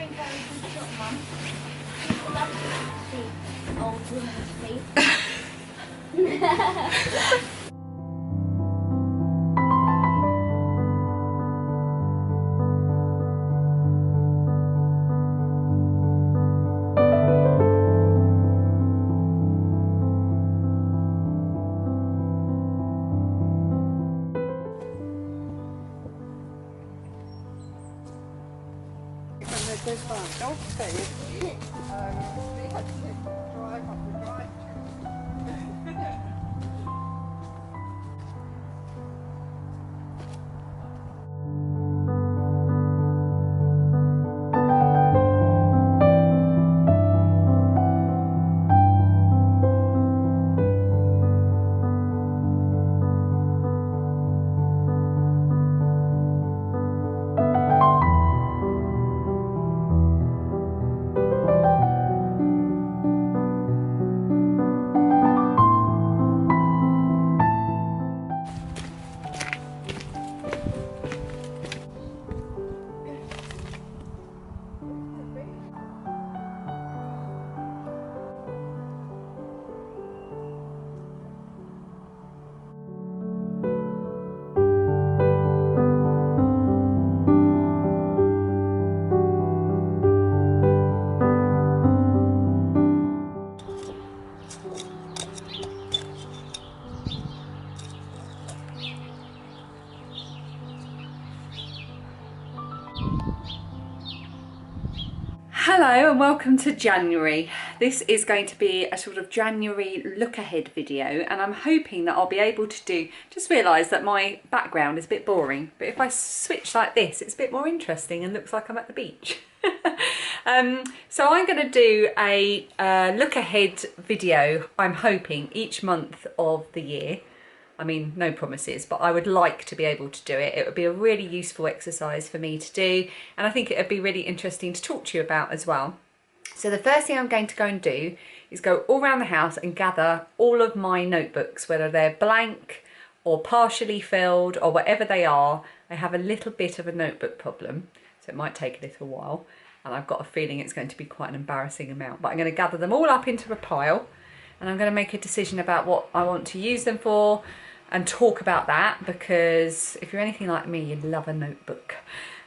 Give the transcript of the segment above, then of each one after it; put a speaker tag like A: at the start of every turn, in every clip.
A: very, very good shot, Mum. People love to see old women's feet.
B: There's my dog food. Drive up the drive.
C: Hello and welcome to January. This is going to be a sort of January look ahead video, and I'm hoping that I'll be able to do, just realised that my background is a bit boring, but if I switch like this it's a bit more interesting and looks like I'm at the beach. So I'm going to do a look ahead video, I'm hoping, each month of the year. I mean, no promises, but I would like to be able to do it. It would be a really useful exercise for me to do, and I think it would be really interesting to talk to you about as well. So the first thing I'm going to go and do is go all around the house and gather all of my notebooks, whether they're blank or partially filled or whatever they are. I have a little bit of a notebook problem, so it might take a little while, and I've got a feeling it's going to be quite an embarrassing amount, but I'm going to gather them all up into a pile, and I'm going to make a decision about what I want to use them for and talk about that, because if you're anything like me, you love a notebook.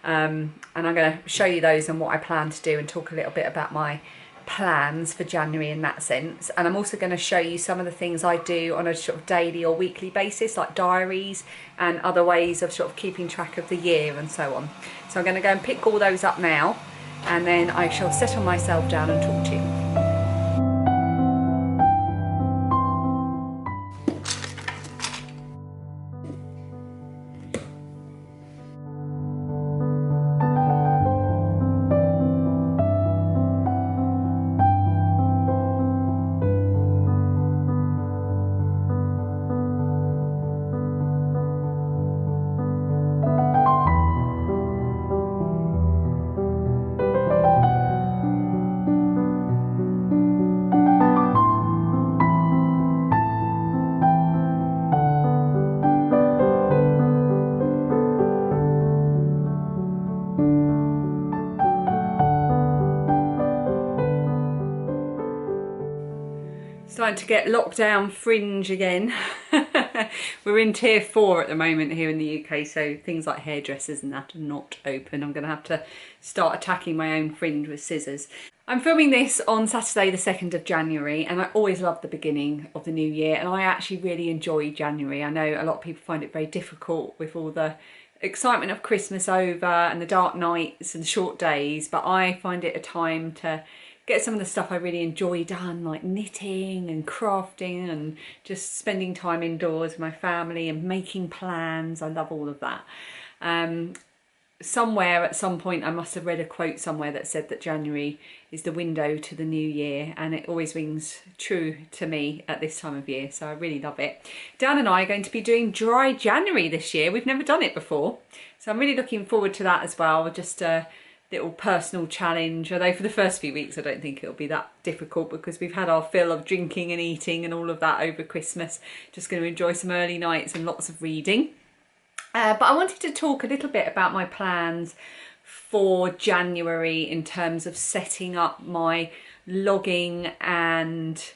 C: And I'm going to show you those and what I plan to do, and talk a little bit about my plans for January in that sense. And I'm also going to show you some of the things I do on a sort of daily or weekly basis, like diaries and other ways of sort of keeping track of the year and so on. So I'm going to go and pick all those up now, and then I shall settle myself down and talk to you. Starting to get lockdown fringe again. We're in tier 4 at the moment here in the UK, so things like hairdressers and that are not open. I'm going to have to start attacking my own fringe with scissors. I'm filming this on Saturday the 2nd of January, and I always love the beginning of the new year, and I actually really enjoy January. I know a lot of people find it very difficult with all the excitement of Christmas over and the dark nights and short days, but I find it a time to get some of the stuff I really enjoy done, like knitting and crafting and just spending time indoors with my family and making plans. I love all of that. Somewhere at some point I must have read a quote somewhere that said that January is the window to the new year, and it always rings true to me at this time of year, so I really love it. Dan and I are going to be doing dry January this year. We've never done it before, so I'm really looking forward to that as well. Just a little personal challenge, although for the first few weeks I don't think it'll be that difficult because we've had our fill of drinking and eating and all of that over Christmas. Just going to enjoy some early nights and lots of reading. But I wanted to talk a little bit about my plans for January in terms of setting up my logging and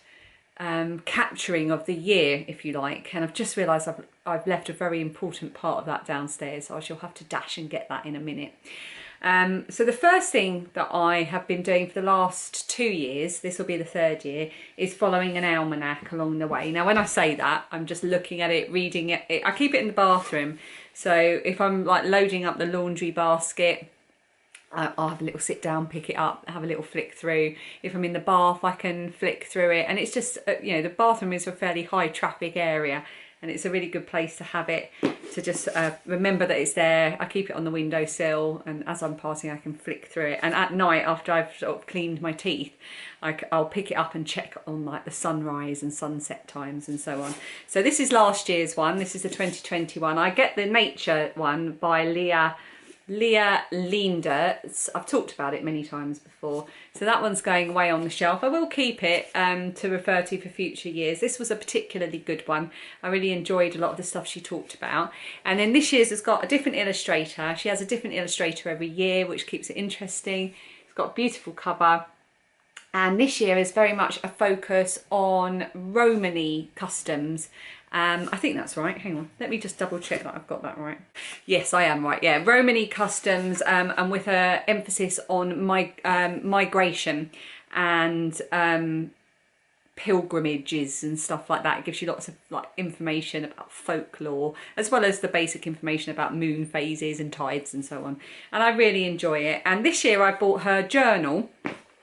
C: capturing of the year, if you like. And I've just realised I've left a very important part of that downstairs, so I shall have to dash and get that in a minute. So the first thing that I have been doing for the last 2 years, this will be the 3rd year, is following an almanac along the way. Now when I say that, I'm just looking at it, reading it. I keep it in the bathroom, so if I'm like loading up the laundry basket, I'll have a little sit down, pick it up, have a little flick through. If I'm in the bath, I can flick through it. And it's just, you know, the bathroom is a fairly high traffic area, and it's a really good place to have it, to just remember that it's there. I keep it on the windowsill, and as I'm passing I can flick through it. And at night, after I've sort of cleaned my teeth, I'll pick it up and check on like the sunrise and sunset times and so on. So this is last year's one. This is the 2021. I get the nature one by Leah Leander. I've talked about it many times before, so that one's going away on the shelf. I will keep it to refer to for future years. This was a particularly good one. I really enjoyed a lot of the stuff she talked about. And then this year's has got a different illustrator. She has a different illustrator every year, which keeps it interesting. It's got a beautiful cover. And this year is very much a focus on Romany customs. I think that's right. Hang on, let me just double check that I've got that right. Yes, I am right. Yeah, Romany customs, and with an emphasis on migration and pilgrimages and stuff like that. It gives you lots of like information about folklore, as well as the basic information about moon phases and tides and so on. And I really enjoy it. And this year I bought her journal,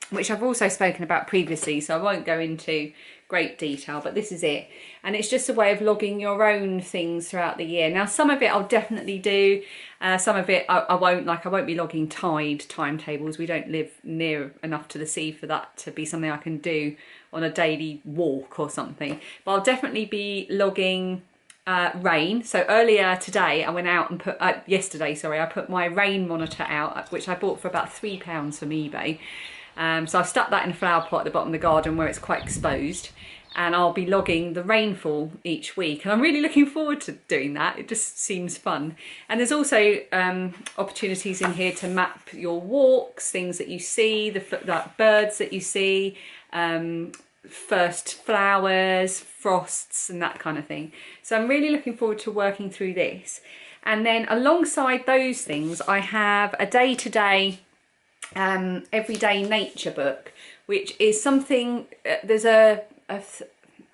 C: which I've also spoken about previously, so I won't go into great detail, but this is it. And it's just a way of logging your own things throughout the year. Now some of it I'll definitely do, some of it I won't. Like I won't be logging tide timetables. We don't live near enough to the sea for that to be something I can do on a daily walk or something, but I'll definitely be logging rain. So earlier today I went out and put, yesterday sorry, I put my rain monitor out, which I bought for about £3 from eBay. So I've stuck that in a flower pot at the bottom of the garden where it's quite exposed, and I'll be logging the rainfall each week, and I'm really looking forward to doing that. It just seems fun. And there's also opportunities in here to map your walks, things that you see, the birds that you see, first flowers, frosts and that kind of thing. So I'm really looking forward to working through this. And then alongside those things I have a day-to-day everyday nature book, which is something, there's a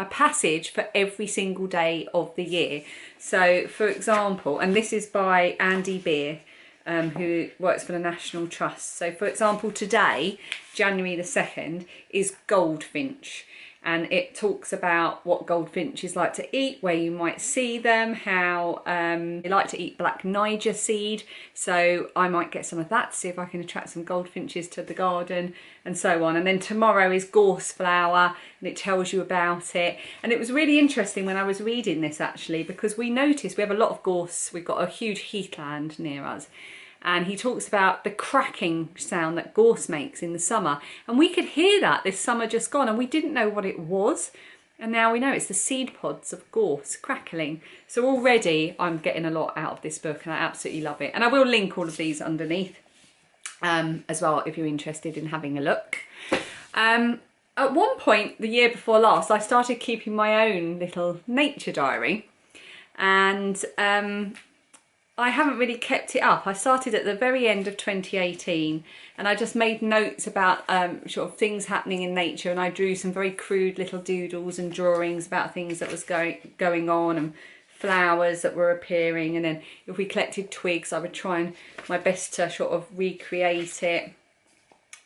C: passage for every single day of the year. So for example, and this is by Andy Beer, who works for the National Trust. So for example, today, January the 2nd, is Goldfinch. And it talks about what goldfinches like to eat, where you might see them, how they like to eat black Niger seed. So I might get some of that to see if I can attract some goldfinches to the garden and so on. And then tomorrow is gorse flower, and it tells you about it. And it was really interesting when I was reading this actually, because we noticed we have a lot of gorse. We've got a huge heathland near us. And he talks about the cracking sound that gorse makes in the summer. And we could hear that this summer just gone, and we didn't know what it was. And now we know it's the seed pods of gorse crackling. So already I'm getting a lot out of this book, and I absolutely love it. And I will link all of these underneath as well if you're interested in having a look. At one point the year before last, I started keeping my own little nature diary. And I haven't really kept it up. I started at the very end of 2018, and I just made notes about sort of things happening in nature, and I drew some very crude little doodles and drawings about things that was going on, and flowers that were appearing. And then if we collected twigs, I would try my best to sort of recreate it.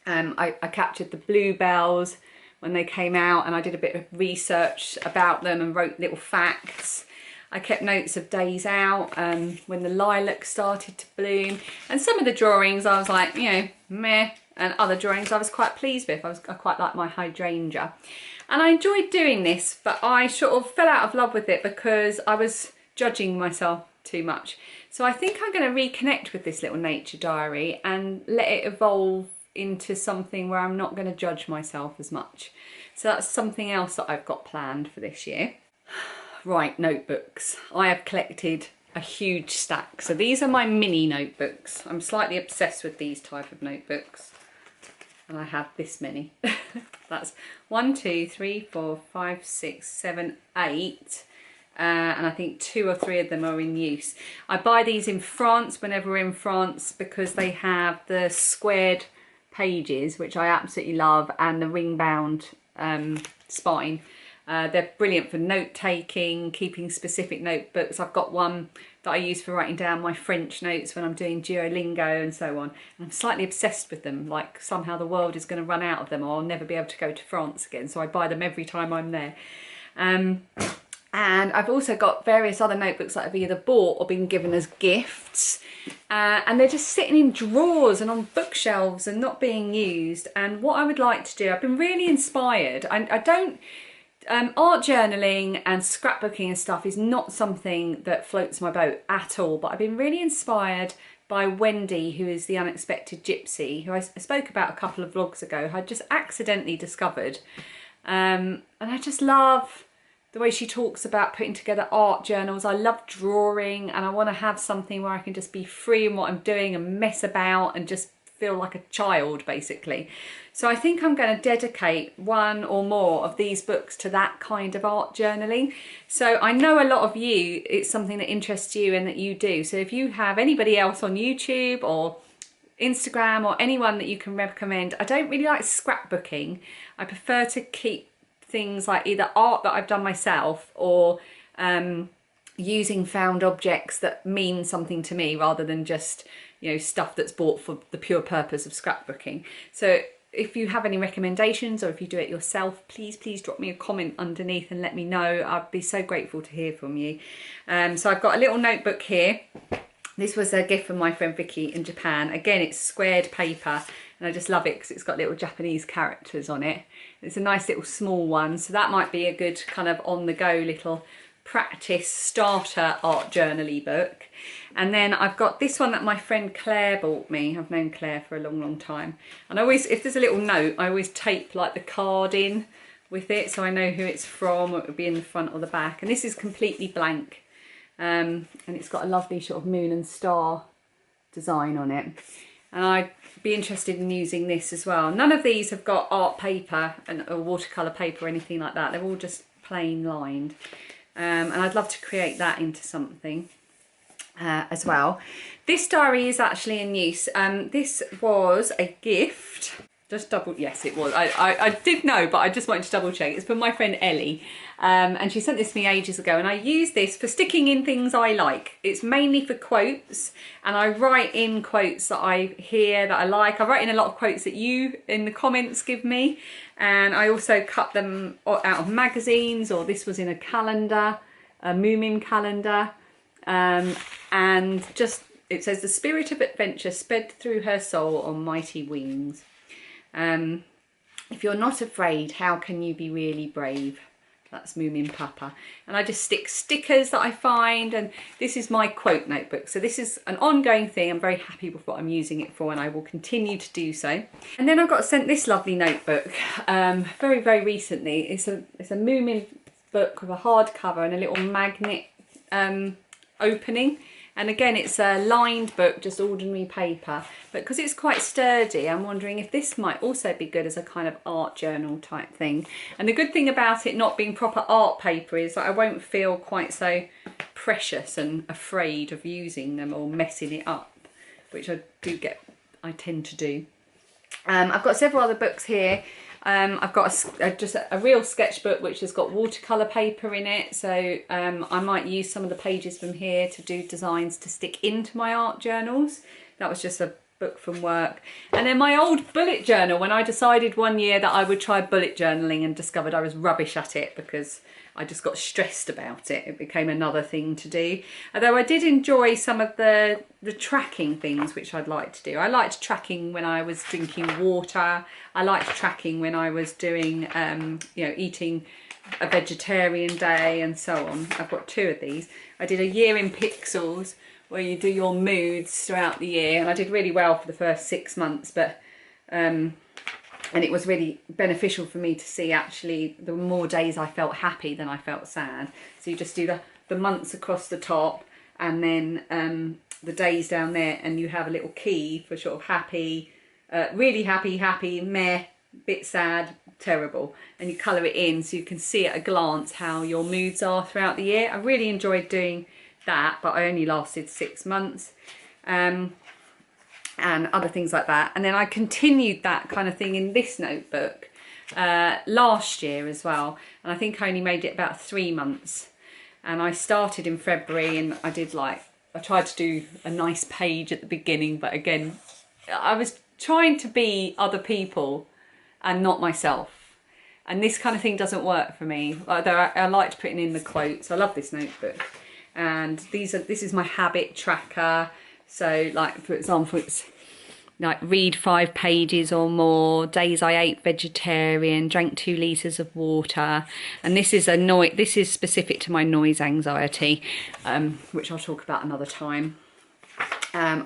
C: I captured the bluebells when they came out, and I did a bit of research about them and wrote little facts. I kept notes of days out, when the lilac started to bloom. And some of the drawings I was like, you know, meh. And other drawings I was quite pleased with. I quite like my hydrangea. And I enjoyed doing this, but I sort of fell out of love with it because I was judging myself too much. So I think I'm going to reconnect with this little nature diary and let it evolve into something where I'm not going to judge myself as much. So that's something else that I've got planned for this year. Right, notebooks. I have collected a huge stack. So these are my mini notebooks. I'm slightly obsessed with these type of notebooks. And I have this many. That's 1, 2, 3, 4, 5, 6, 7, 8. And I think 2 or 3 of them are in use. I buy these in France whenever we're in France because they have the squared pages, which I absolutely love, and the ring bound spine. They're brilliant for note taking, keeping specific notebooks. I've got one that I use for writing down my French notes when I'm doing Duolingo and so on. And I'm slightly obsessed with them, like somehow the world is going to run out of them or I'll never be able to go to France again. So I buy them every time I'm there. And I've also got various other notebooks that I've either bought or been given as gifts. And they're just sitting in drawers and on bookshelves and not being used. And what I would like to do, I've been really inspired. I don't... art journaling and scrapbooking and stuff is not something that floats my boat at all, but I've been really inspired by Wendy, who is the Unexpected Gypsy, who I spoke about a couple of vlogs ago. I just accidentally discovered, and I just love the way she talks about putting together art journals. I love drawing and I want to have something where I can just be free in what I'm doing and mess about and just feel like a child, basically. So I think I'm going to dedicate one or more of these books to that kind of art journaling. So I know a lot of you, it's something that interests you and that you do. So if you have anybody else on YouTube or Instagram or anyone that you can recommend, I don't really like scrapbooking. I prefer to keep things like either art that I've done myself or using found objects that mean something to me rather than just, you know, stuff that's bought for the pure purpose of scrapbooking. So if you have any recommendations or if you do it yourself, please drop me a comment underneath and let me know. I'd be so grateful to hear from you. So I've got a little notebook here. This was a gift from my friend Vicky in Japan. Again, it's squared paper and I just love it because it's got little Japanese characters on it. It's a nice little small one, so that might be a good kind of on the go little practice starter art journal-y book. And then I've got this one that my friend Claire bought me. I've known Claire for a long time, and I always, if there's a little note, I always tape like the card in with it so I know who it's from, or it would be in the front or the back. And this is completely blank, and it's got a lovely sort of moon and star design on it, and I'd be interested in using this as well. None of these have got art paper or watercolour paper or anything like that. They're all just plain lined. And I'd love to create that into something as well. This diary is actually in use. This was a gift. Just double, yes it was. I did know, but I just wanted to double check. It's from my friend Ellie. And she sent this to me ages ago, and I use this for sticking in things I like. It's mainly for quotes, and I write in quotes that I hear that I like. I write in a lot of quotes that you in the comments give me, and I also cut them out of magazines, or this was in a calendar, a Moomin calendar, and just, it says, the spirit of adventure sped through her soul on mighty wings. If you're not afraid, how can you be really brave? That's Moomin Papa. And I just stick stickers that I find, and this is my quote notebook. So this is an ongoing thing. I'm very happy with what I'm using it for, and I will continue to do so. And then I got sent this lovely notebook very recently. It's a Moomin book with a hardcover and a little magnet opening. And again, it's a lined book, just ordinary paper. But because it's quite sturdy, I'm wondering if this might also be good as a kind of art journal type thing. And the good thing about it not being proper art paper is that I won't feel quite so precious and afraid of using them or messing it up, which I tend to do. I've got several other books here. I've got just a real sketchbook which has got watercolour paper in it, so I might use some of the pages from here to do designs to stick into my art journals. That was just a book from work. And then my old bullet journal, when I decided one year that I would try bullet journaling and discovered I was rubbish at it because I just got stressed about it. It became another thing to do. Although I did enjoy some of the tracking things which I'd like to do. I liked tracking when I was drinking water. I liked tracking when I was doing, you know, eating a vegetarian day and so on. I've got 2 of these. I did a year in pixels where you do your moods throughout the year, and I did really well for the first 6 months, but and it was really beneficial for me to see actually the more days I felt happy than I felt sad. So you just do the months across the top, and then the days down there, and you have a little key for sort of happy, really happy, happy, meh, bit sad, terrible, and you colour it in so you can see at a glance how your moods are throughout the year. I really enjoyed doing that, but I only lasted 6 months. And other things like that. And then I continued that kind of thing in this notebook last year as well. And I think I only made it about 3 months. And I started in February, and I tried to do a nice page at the beginning, but again, I was trying to be other people and not myself. And this kind of thing doesn't work for me. Although I liked putting in the quotes. I love this notebook. And this is my habit tracker. So like, for example, it's like read 5 pages or more, days I ate vegetarian, drank 2 litres of water. And this is specific to my noise anxiety, which I'll talk about another time.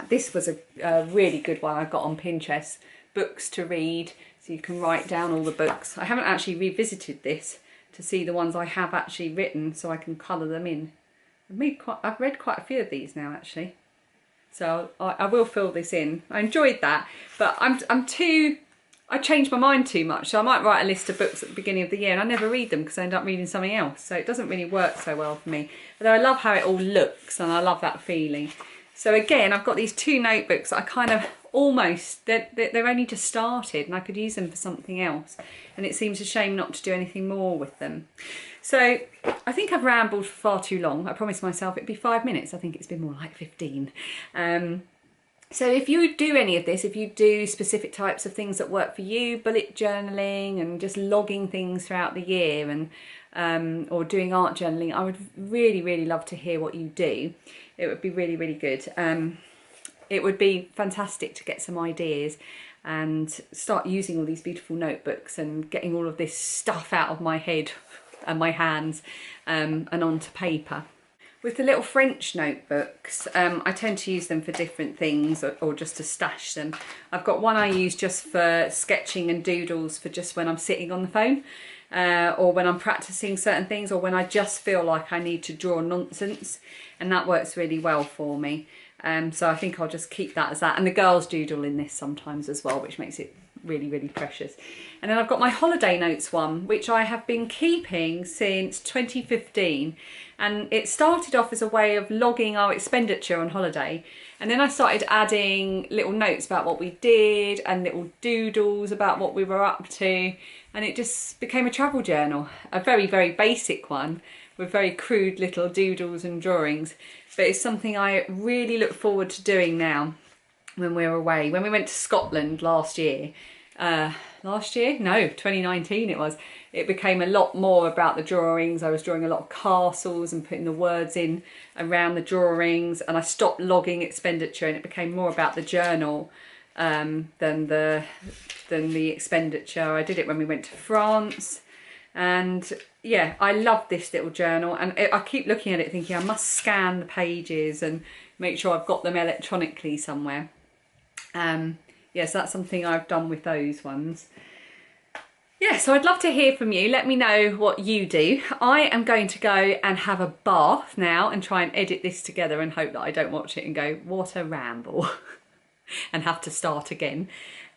C: This was a really good one I got on Pinterest, books to read. So you can write down all the books. I haven't actually revisited this to see the ones I have actually written so I can colour them in. I've read quite a few of these now actually. So I will fill this in. I enjoyed that, but I changed my mind too much. So I might write a list of books at the beginning of the year and I never read them because I end up reading something else. So it doesn't really work so well for me. Although I love how it all looks and I love that feeling. So again, I've got these 2 notebooks that I kind of almost, they're only just started and I could use them for something else. And it seems a shame not to do anything more with them. So I think I've rambled for far too long. I promised myself it'd be 5 minutes. I think it's been more like 15. So if you do any of this, if you do specific types of things that work for you, bullet journaling and just logging things throughout the year, and or doing art journaling, I would really, really love to hear what you do. It would be really, really good. It would be fantastic to get some ideas and start using all these beautiful notebooks and getting all of this stuff out of my head and my hands and onto paper. With the little French notebooks, I tend to use them for different things or just to stash them. I've got one I use just for sketching and doodles for just when I'm sitting on the phone or when I'm practicing certain things or when I just feel like I need to draw nonsense, and that works really well for me. So I think I'll just keep that as that. And the girls doodle in this sometimes as well, which makes it really, really precious. And then I've got my holiday notes one, which I have been keeping since 2015. And it started off as a way of logging our expenditure on holiday. And then I started adding little notes about what we did and little doodles about what we were up to. And it just became a travel journal, a very, very basic one with very crude little doodles and drawings. But it's something I really look forward to doing now when we're away. When we went to Scotland last year, no, 2019 it was, it became a lot more about the drawings. I was drawing a lot of castles and putting the words in around the drawings, and I stopped logging expenditure and it became more about the journal than the expenditure. I did it when we went to France, and yeah, I love this little journal, and I keep looking at it thinking I must scan the pages and make sure I've got them electronically somewhere. Yes, that's something I've done with those ones. Yeah, so I'd love to hear from you. Let me know what you do. I am going to go and have a bath now and try and edit this together and hope that I don't watch it and go, what a ramble, and have to start again.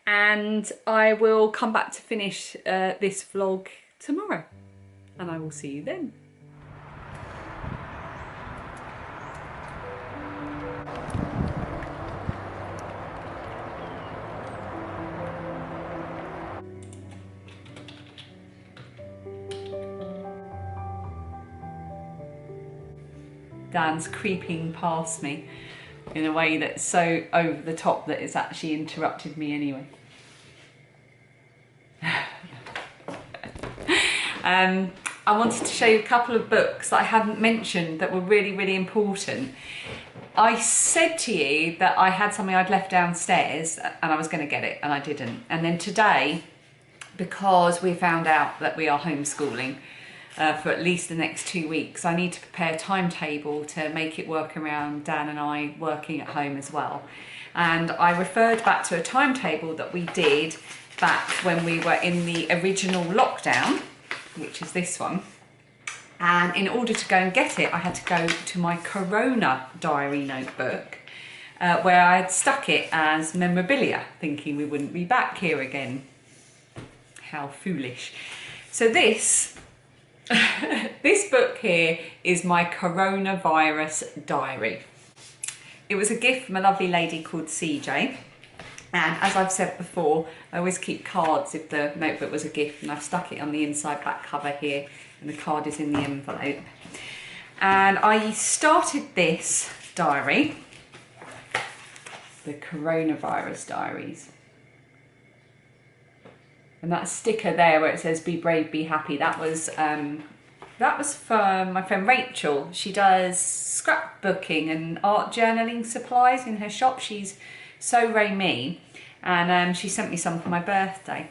C: And I will come back to finish this vlog tomorrow, and I will see you then. Dan's creeping past me in a way that's so over the top that it's actually interrupted me anyway. I wanted to show you a couple of books that I hadn't mentioned that were really, really important. I said to you that I had something I'd left downstairs and I was going to get it, and I didn't. And then today, because we found out that we are homeschooling for at least the next 2 weeks, I need to prepare a timetable to make it work around Dan and I working at home as well. And I referred back to a timetable that we did back when we were in the original lockdown, which is this one. And in order to go and get it, I had to go to my Corona diary notebook, where I had stuck it as memorabilia, thinking we wouldn't be back here again. How foolish. So this, this book here is my coronavirus diary. It was a gift from a lovely lady called CJ. And as I've said before, I always keep cards if the notebook was a gift, and I've stuck it on the inside back cover here, and the card is in the envelope. And I started this diary, the coronavirus diaries. And that sticker there where it says "Be brave, be happy," that was for my friend Rachel. She does scrapbooking and art journaling supplies in her shop. She's So Ray Me, and she sent me some for my birthday.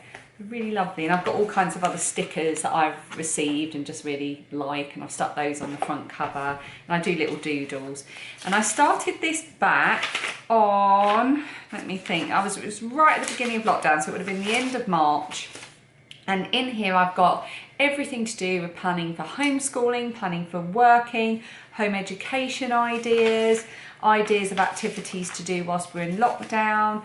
C: Really lovely, and I've got all kinds of other stickers that I've received and just really like, and I've stuck those on the front cover, and I do little doodles. And I started this back on, let me think, it was right at the beginning of lockdown, so it would have been the end of March. And in here I've got everything to do with planning for homeschooling, planning for working, home education ideas, ideas of activities to do whilst we're in lockdown,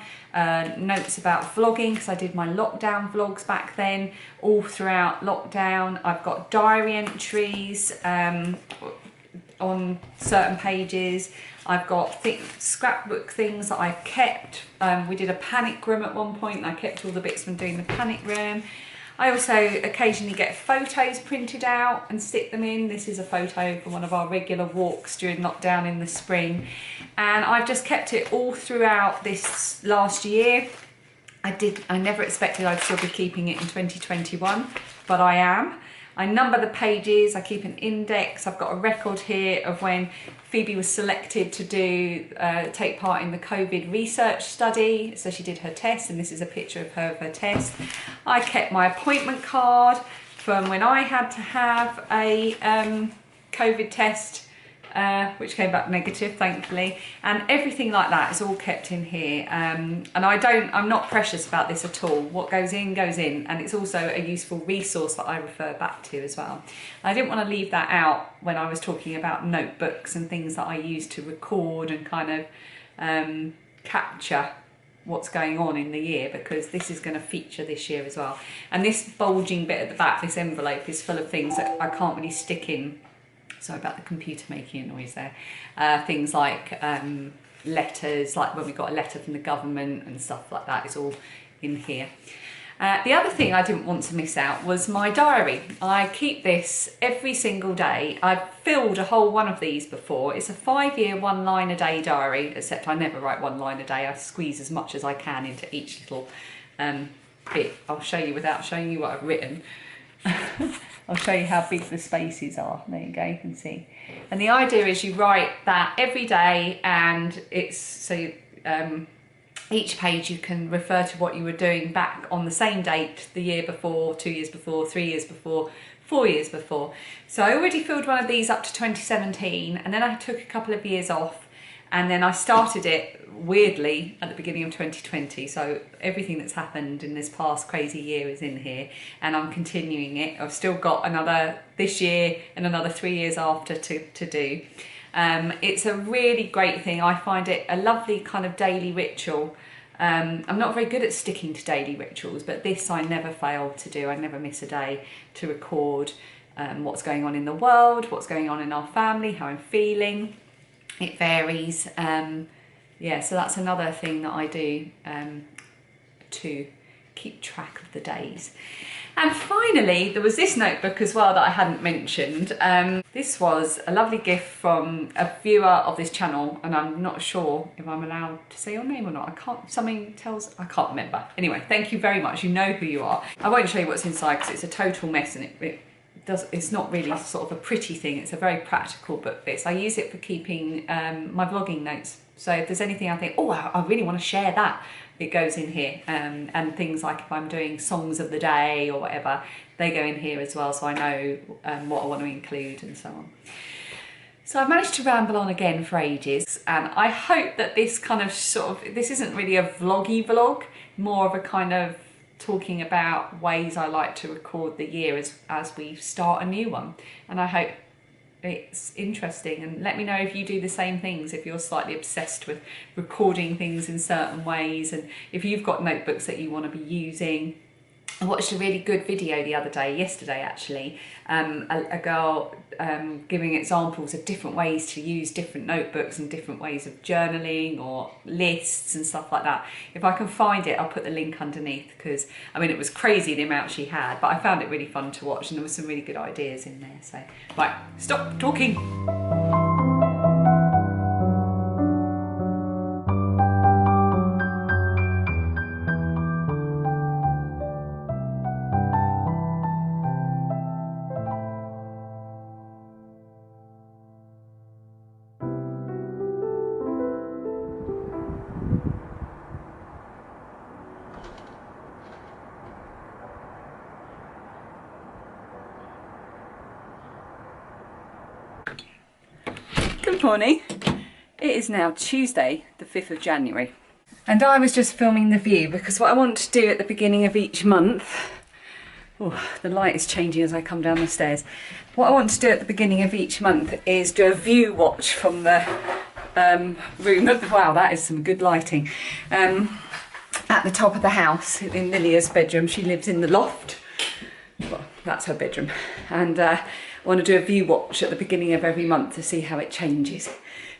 C: notes about vlogging, because I did my lockdown vlogs back then, all throughout lockdown. I've got diary entries on certain pages. I've got scrapbook things that I've kept. We did a panic room at one point, and I kept all the bits from doing the panic room. I also occasionally get photos printed out and stick them in. This is a photo from one of our regular walks during lockdown in the spring. And I've just kept it all throughout this last year. I never expected I'd still be keeping it in 2021, but I am. I number the pages, I keep an index. I've got a record here of when Phoebe was selected to take part in the COVID research study. So she did her test, and this is a picture of her test. I kept my appointment card from when I had to have a COVID test, which came back negative, thankfully, and everything like that is all kept in here. And I'm not precious about this at all. What goes in, and it's also a useful resource that I refer back to as well. I didn't want to leave that out when I was talking about notebooks and things that I use to record and kind of capture what's going on in the year, because this is going to feature this year as well. And this bulging bit at the back, this envelope, is full of things that I can't really stick in. Sorry about the computer making a noise there. Things like letters, like when we got a letter from the government and stuff like that is all in here. The other thing I didn't want to miss out was my diary. I keep this every single day. I've filled a whole one of these before. It's a 5-year, 1 line a day diary, except I never write 1 line a day. I squeeze as much as I can into each little bit. I'll show you without showing you what I've written. I'll show you how big the spaces are. There you go, you can see. And the idea is you write that every day, and it's so each page you can refer to what you were doing back on the same date, the year before, 2 years before, 3 years before, 4 years before. So I already filled one of these up to 2017, and then I took a couple of years off, and then I started it weirdly at the beginning of 2020. So everything that's happened in this past crazy year is in here, and I'm continuing it. I've still got another this year and another 3 years after to do. It's a really great thing. I find it a lovely kind of daily ritual. I'm not very good at sticking to daily rituals, but this I never fail to do. I never miss a day to record what's going on in the world, what's going on in our family, how I'm feeling. It varies. Yeah, so that's another thing that I do to keep track of the days. And finally, there was this notebook as well that I hadn't mentioned. This was a lovely gift from a viewer of this channel, and I'm not sure if I'm allowed to say your name or not. I can't remember. Anyway, thank you very much. You know who you are. I won't show you what's inside because it's a total mess, and it's not really sort of a pretty thing. It's a very practical book. I use it for keeping my vlogging notes. So if there's anything I think, oh, I really want to share that, it goes in here. And things like if I'm doing songs of the day or whatever, they go in here as well, so I know what I want to include and so on. So I've managed to ramble on again for ages, and I hope that this kind of this isn't really a vloggy vlog, more of a kind of talking about ways I like to record the year as we start a new one, and I hope it's interesting. And let me know if you do the same things, if you're slightly obsessed with recording things in certain ways, and if you've got notebooks that you want to be using. I watched a really good video yesterday actually, a girl giving examples of different ways to use different notebooks and different ways of journaling or lists and stuff like that. If I can find it, I'll put the link underneath, because I mean, it was crazy the amount she had, but I found it really fun to watch, and there were some really good ideas in there. So, right, stop talking. Good morning. It is now Tuesday, the 5th of January. And I was just filming the view because what I want to do at the beginning of each month, oh, the light is changing as I come down the stairs. What I want to do at the beginning of each month is do a view watch from the room. Wow, that is some good lighting. At the top of the house, in Lilia's bedroom. She lives in the loft. Well, that's her bedroom. And I want to do a view watch at the beginning of every month to see how it changes.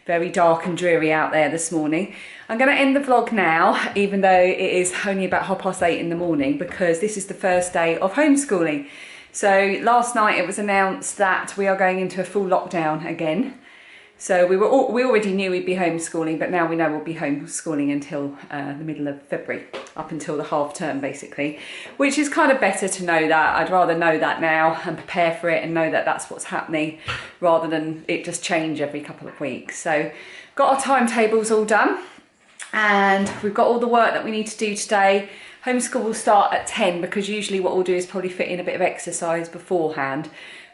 C: Very dark and dreary out there this morning. I'm going to end the vlog now, even though it is only about 8:30 in the morning, because this is the first day of homeschooling. So last night it was announced that we are going into a full lockdown again. So we already knew we'd be homeschooling, but now we know we'll be homeschooling until the middle of February, up until the half term basically, which is kind of better to know that. I'd rather know that now and prepare for it and know that that's what's happening, rather than it just change every couple of weeks. So got our timetables all done, and we've got all the work that we need to do today. Homeschool will start at 10, because usually what we'll do is probably fit in a bit of exercise beforehand.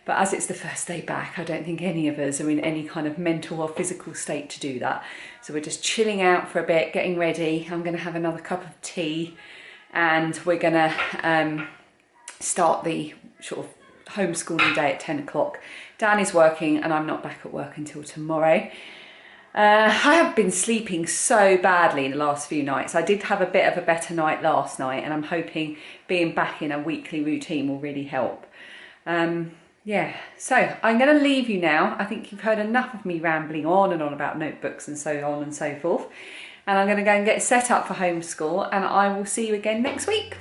C: But as it's the first day back, I don't think any of us are in any kind of mental or physical state to do that. So we're just chilling out for a bit, getting ready. I'm going to have another cup of tea, and we're going to start the sort of homeschooling day at 10 o'clock. Dan is working and I'm not back at work until tomorrow. I have been sleeping so badly the last few nights. I did have a bit of a better night last night, and I'm hoping being back in a weekly routine will really help. Yeah, so I'm going to leave you now. I think you've heard enough of me rambling on and on about notebooks and so on and so forth. And I'm going to go and get set up for homeschool, and I will see you again next week.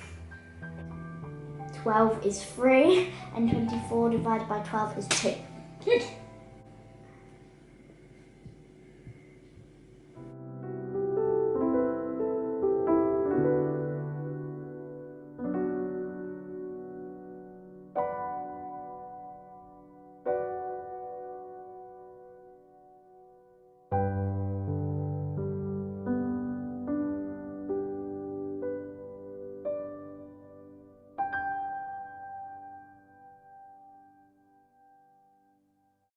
A: 12 is 3 and 24 divided by 12 is 2.
B: Good.